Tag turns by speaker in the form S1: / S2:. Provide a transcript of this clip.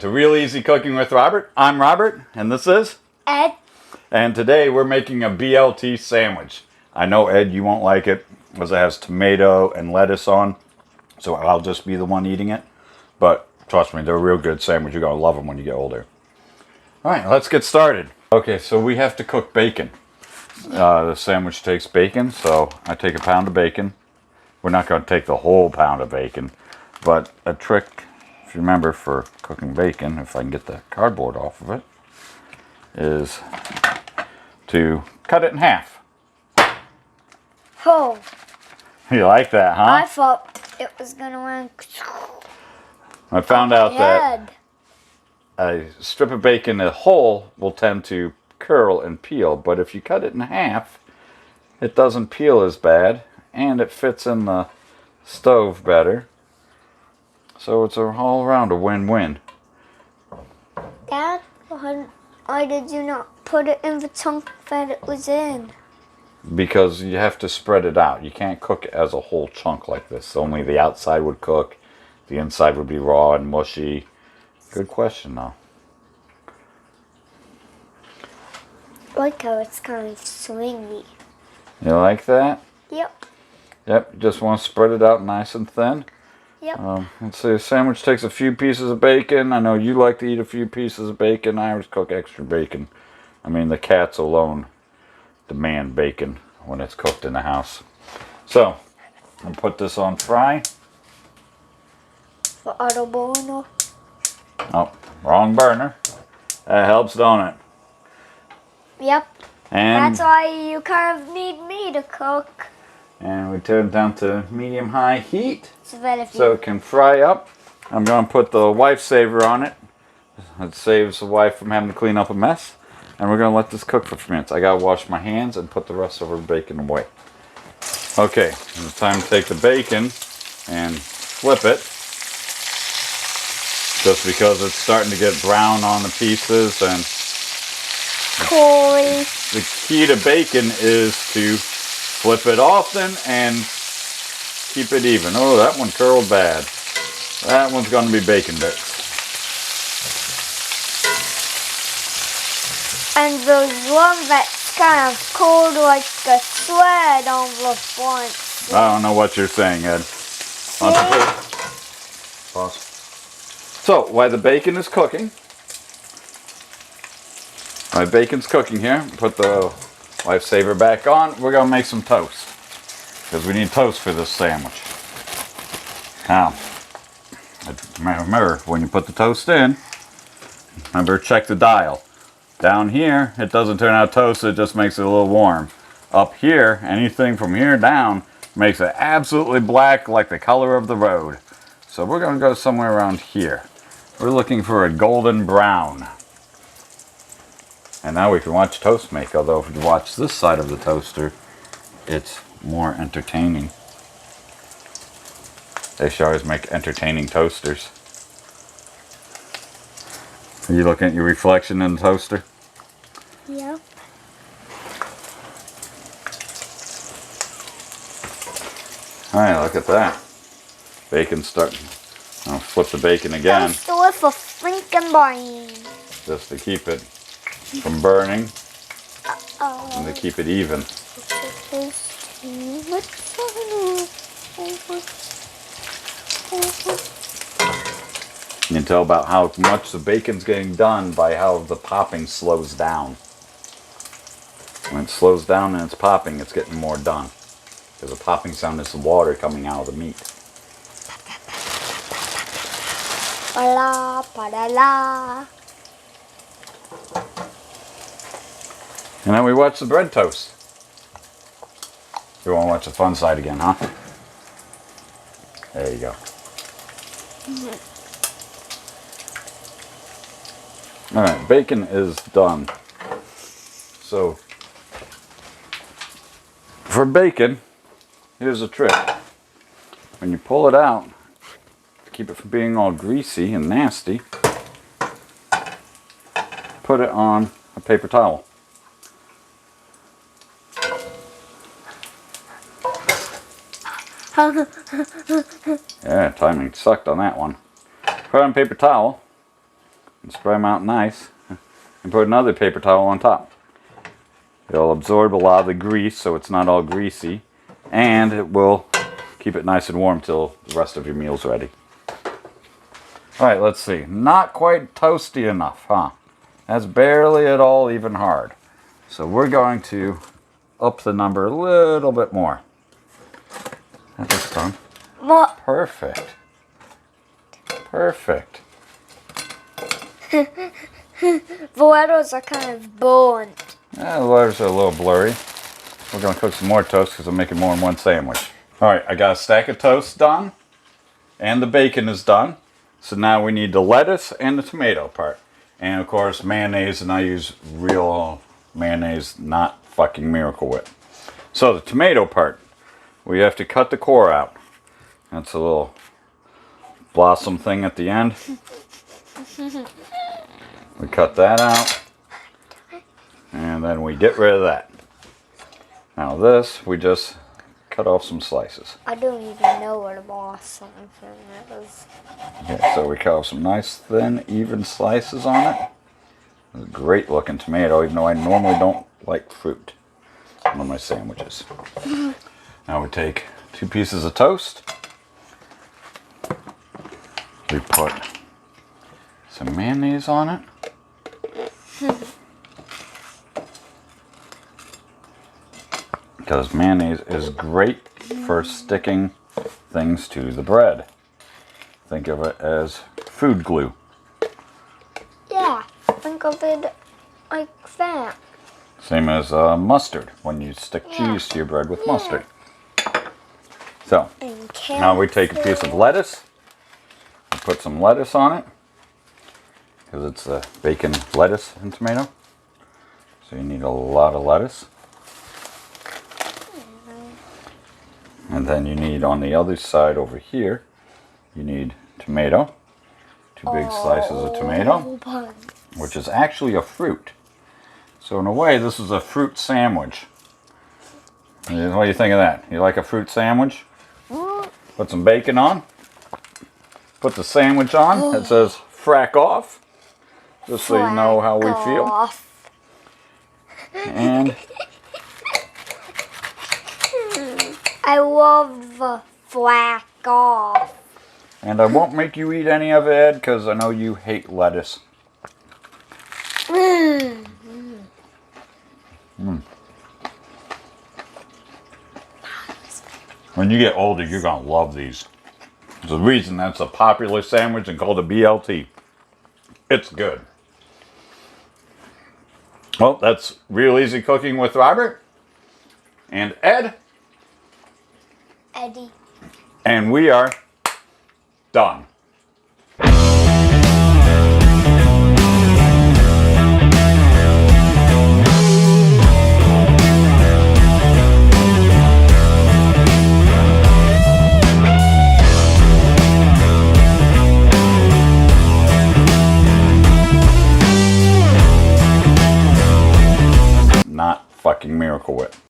S1: to Real Easy Cooking with Robert. I'm Robert, and this is
S2: Ed.
S1: And today we're making a BLT sandwich. I know, Ed, you won't like it because it has tomato and lettuce on, so I'll just be the one eating it. But trust me, they're a real good sandwich. You're going to love them when you get older. All right, let's get started. Okay, so we have to cook bacon. The sandwich takes bacon, so I take a pound of bacon. We're not going to take the whole pound of bacon, but a trick, if you remember, for cooking bacon, if I can get the cardboard off of it, is to cut it in half.
S2: Oh.
S1: You like that, huh?
S2: I thought it was gonna win.
S1: I found out that a strip of bacon, a whole, will tend to curl and peel, but if you cut it in half, it doesn't peel as bad, and it fits in the stove better. So it's all around a win-win.
S2: Dad, why did you not put it in the chunk that it was in?
S1: Because you have to spread it out. You can't cook it as a whole chunk like this. Only the outside would cook. The inside would be raw and mushy. Good question, though.
S2: I like how it's kind of swingy.
S1: You like that?
S2: Yep.
S1: Yep, you just want to spread it out nice and thin.
S2: Yep.
S1: Let's see, a sandwich takes a few pieces of bacon. I know you like to eat a few pieces of bacon. I always cook extra bacon. I mean, the cats alone demand bacon when it's cooked in the house. So, I'll put this on fry.
S2: For auto burner.
S1: Oh, wrong burner. That helps, don't it?
S2: Yep.
S1: And
S2: that's why you kind of need me to cook.
S1: And we turn it down to medium-high heat
S2: So
S1: it can fry up. I'm going to put the wife saver on it. It saves the wife from having to clean up a mess. And we're going to let this cook for a few minutes. I got to wash my hands and put the rest of our bacon away. Okay, it's time to take the bacon and flip it. Just because it's starting to get brown on the pieces. And the key to bacon is to flip it often and keep it even. Oh, that one curled bad. That one's going to be bacon bits.
S2: And there's one that's kind of cold like a thread on the front.
S1: I don't know what you're saying, Ed. Pause. So, while the bacon is cooking, here, put the lifesaver back on. We're going to make some toast. Because we need toast for this sandwich. Now, remember, when you put the toast in, remember, check the dial. Down here, it doesn't turn out toasted, it just makes it a little warm. Up here, anything from here down makes it absolutely black like the color of the road. So we're going to go somewhere around here. We're looking for a golden brown. And now we can watch toast make, although if you watch this side of the toaster, it's more entertaining. They should always make entertaining toasters. Are you looking at your reflection in the toaster?
S2: Yep.
S1: Alright, look at that. Bacon's starting. I'll flip the bacon again.
S2: Toast with a Franken brain.
S1: Just to keep it from burning. And to keep it even. You can tell about how much the bacon's getting done by how the popping slows down. When it slows down and it's popping, it's getting more done. Because the popping sound is the water coming out of the meat.
S2: Pa-la, pa-la-la.
S1: And then we watch the bread toast. You want to watch the fun side again, huh? There you go. Alright, bacon is done. So, for bacon, here's a trick. When you pull it out, to keep it from being all greasy and nasty, put it on a paper towel. Yeah, timing sucked on that one. Put it on a paper towel and spread them out nice. And put another paper towel on top. It'll absorb a lot of the grease so it's not all greasy. And it will keep it nice and warm till the rest of your meal's ready. Alright, let's see. Not quite toasty enough, huh? That's barely at all even hard. So we're going to up the number a little bit more. That looks done.
S2: What?
S1: Perfect. Perfect.
S2: The letters are kind of burnt.
S1: Yeah, the letters are a little blurry. We're going to cook some more toast because I'm making more than one sandwich. Alright, I got a stack of toast done. And the bacon is done. So now we need the lettuce and the tomato part. And of course mayonnaise, and I use real mayonnaise, not fucking Miracle Whip. So the tomato part, we have to cut the core out. That's a little blossom thing at the end. We cut that out. And then we get rid of that. Now this, we just cut off some slices.
S2: I don't even know what a blossom thing is.
S1: Okay, so we cut off some nice thin, even slices on it. It's a great looking tomato, even though I normally don't like fruit on my sandwiches. Now we take 2 pieces of toast. We put some mayonnaise on it. Because mayonnaise is great for sticking things to the bread. Think of it as food glue.
S2: Yeah, think of it like that.
S1: Same as mustard, when you stick cheese to your bread with mustard. So, now we take a piece of lettuce. We put some lettuce on it. Because it's a bacon, lettuce, and tomato. So you need a lot of lettuce. And then you need, on the other side over here, you need tomato. 2 big slices of tomato, which is actually a fruit. So in a way, this is a fruit sandwich. What do you think of that? You like a fruit sandwich? Put some bacon on. Put the sandwich on. It says frack off. Just so you know how we feel. And
S2: I love the flack off.
S1: And I won't make you eat any of it, Ed, because I know you hate lettuce. When you get older, you're going to love these. There's a reason that's a popular sandwich and called a BLT. It's good. Well, that's Real Easy Cooking with Robert and Ed.
S2: Eddie.
S1: And we are done.